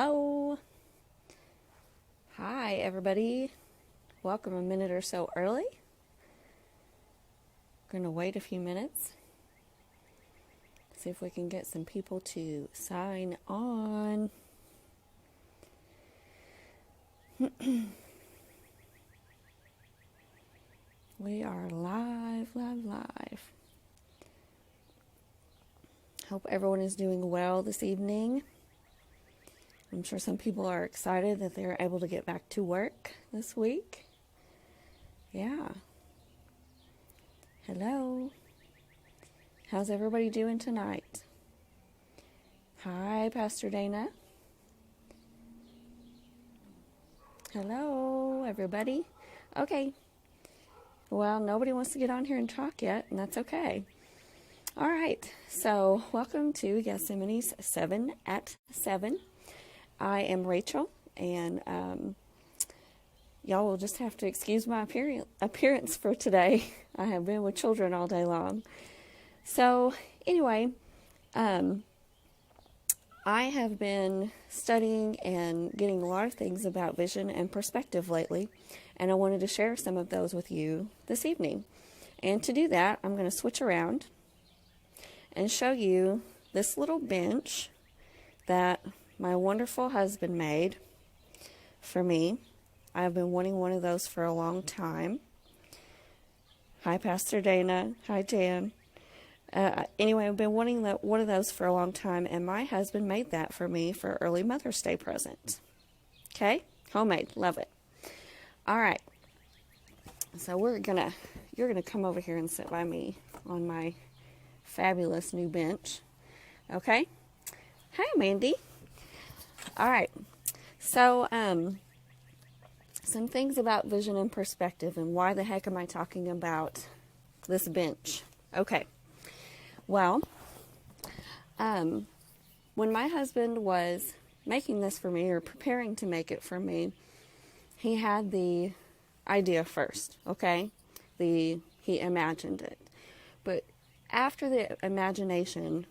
Hello. Hi, everybody. Welcome a minute or so early. We're going to wait a few minutes. See if we can get some people to sign on. We are live. Hope everyone is doing well this evening. I'm sure some people are excited that they're able to get back to work this week. Yeah. Hello. How's everybody doing tonight? Hi, Pastor Dana. Hello, everybody. Okay. Well, nobody wants to get on here and talk yet, and that's okay. All right. So, welcome to Gethsemane's 7 at 7. I am Rachel, and y'all will just have to excuse my appearance for today. I have been with children all day long. So, anyway, I have been studying and getting a lot of things about vision and perspective lately, and I wanted to share some of those with you this evening. And to do that, I'm going to switch around and show you this little bench that my wonderful husband made for me. I've been wanting one of those for a long time. Hi, Pastor Dana. Hi, Jan. Anyway, I've been wanting one of those for a long time, and my husband made that for me for early Mother's Day present. Okay? Homemade. Love it. All right. So you're gonna come over here and sit by me on my fabulous new bench. Okay? Hi, Mandy. All right, so some things about vision and perspective, and why the heck am I talking about this bench? Okay, well, when my husband was making this for me, or preparing to make it for me, he had the idea first, okay? He imagined it. But after the imagination,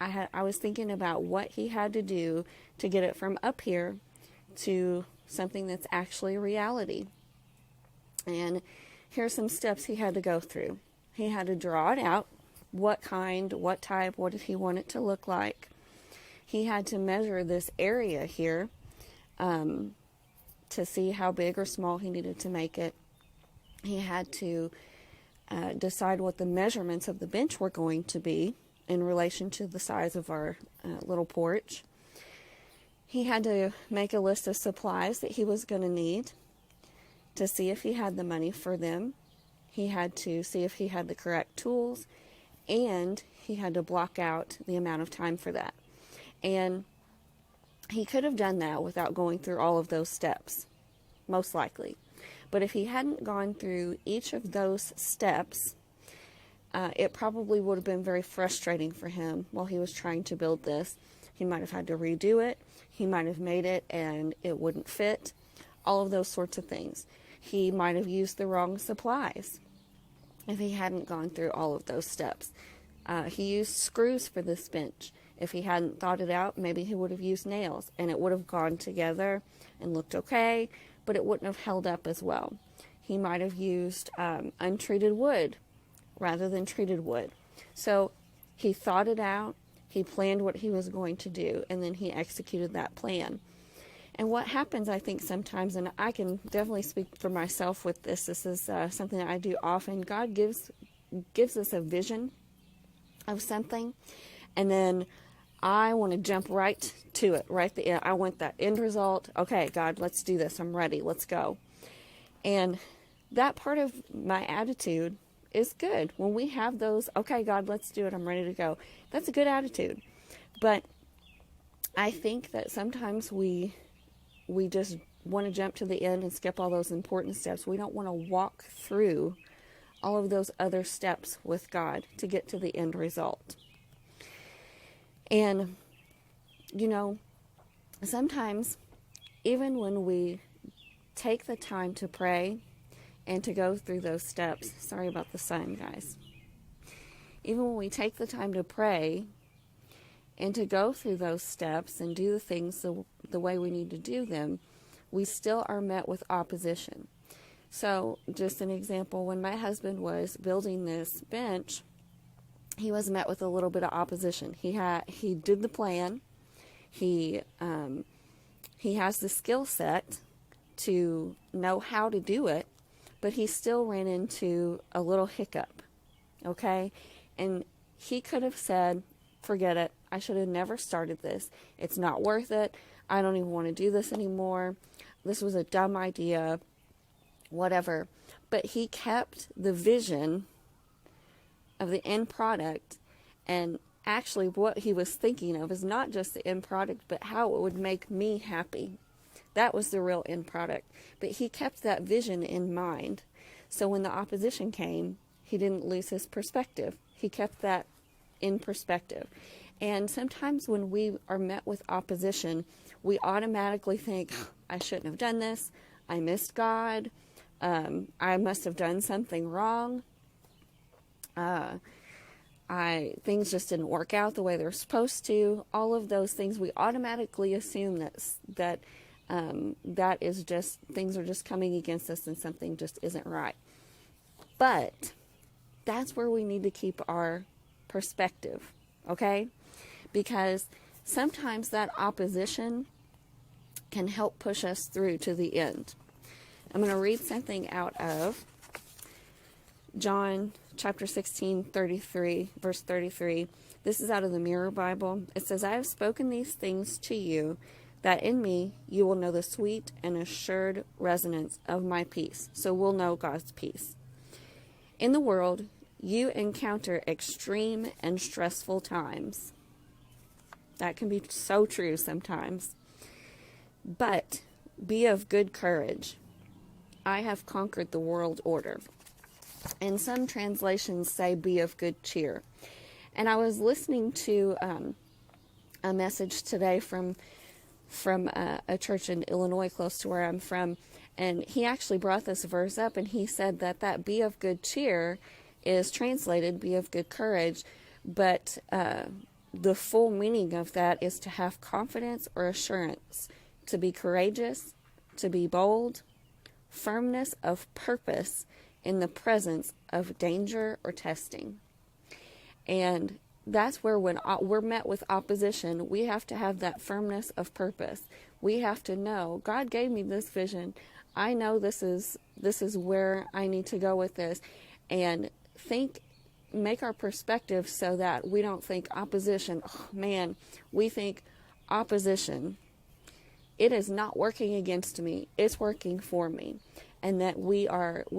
I was thinking about what he had to do to get it from up here to something that's actually reality. And here's some steps he had to go through. He had to draw it out. What kind, what type, what did he want it to look like? He had to measure this area here to see how big or small he needed to make it. He had to decide what the measurements of the bench were going to be in relation to the size of our little porch. He had to make a list of supplies that he was going to need to see if he had the money for them. He had to see if he had the correct tools, and he had to block out the amount of time for that. And he could have done that without going through all of those steps, most likely. But if he hadn't gone through each of those steps, it probably would have been very frustrating for him while he was trying to build this. He might have had to redo it. He might have made it and it wouldn't fit. All of those sorts of things. He might have used the wrong supplies if he hadn't gone through all of those steps. He used screws for this bench. If he hadn't thought it out, maybe he would have used nails, and it would have gone together and looked okay, but it wouldn't have held up as well. He might have used untreated wood rather than treated wood. So he thought it out, he planned what he was going to do, and then he executed that plan. And what happens, I think, sometimes, and I can definitely speak for myself with this, this is something that I do often. God gives us a vision of something, and then I want to jump right to it, I want that end result. Okay, God, let's do this. I'm ready. Let's go. And that part of my attitude is good. When we have those, okay, God, let's do it. I'm ready to go. That's a good attitude. But I think that sometimes we just want to jump to the end and skip all those important steps. We don't want to walk through all of those other steps with God to get to the end result. And, sometimes even when we take the time to pray and to go through those steps, sorry about the sun, guys. Even when we take the time to pray and to go through those steps and do the things the way we need to do them, we still are met with opposition. So just an example, when my husband was building this bench, he was met with a little bit of opposition. He did the plan. He has the skill set to know how to do it, but he still ran into a little hiccup. Okay? And he could have said, forget it. I should have never started this. It's not worth it. I don't even want to do this anymore. This was a dumb idea. Whatever. But he kept the vision of the end product, and actually what he was thinking of is not just the end product, but how it would make me happy. That was the real end product. But he kept that vision in mind. So when the opposition came, he didn't lose his perspective. He kept that in perspective. And sometimes when we are met with opposition, we automatically think, I shouldn't have done this. I missed God. I must have done something wrong. Things just didn't work out the way they're supposed to. All of those things, we automatically assume that is just, things are just coming against us and something just isn't right. But that's where we need to keep our perspective, okay? Because sometimes that opposition can help push us through to the end. I'm going to read something out of John chapter 16, 33, verse 33. This is out of the Mirror Bible. It says, I have spoken these things to you, that in me you will know the sweet and assured resonance of my peace. So we'll know God's peace. In the world, you encounter extreme and stressful times. That can be so true sometimes. But be of good courage. I have conquered the world order. And some translations say be of good cheer. And I was listening to a message today from a church in Illinois close to where I'm from. And he actually brought this verse up, and he said that be of good cheer is translated be of good courage. But the full meaning of that is to have confidence or assurance, to be courageous, to be bold, firmness of purpose in the presence of danger or testing. And that's where when we're met with opposition, we have to have that firmness of purpose. We have to know, God gave me this vision. I know this is where I need to go with this. And make our perspective so that we don't think opposition, oh man, we think opposition, it is not working against me, it's working for me. And that we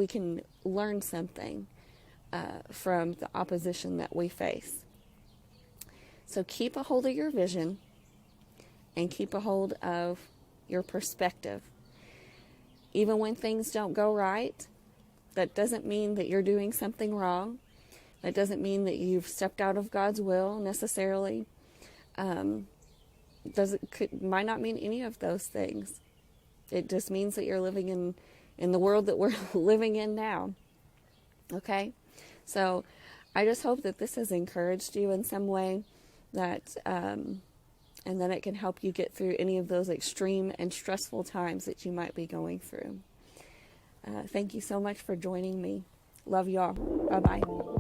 can learn something from the opposition that we face. So keep a hold of your vision and keep a hold of your perspective. Even when things don't go right, that doesn't mean that you're doing something wrong. That doesn't mean that you've stepped out of God's will necessarily. Might not mean any of those things. It just means that you're living in the world that we're living in now. Okay? So I just hope that this has encouraged you in some way, that and that it can help you get through any of those extreme and stressful times that you might be going through. Thank you so much for joining me. Love y'all. Bye-bye.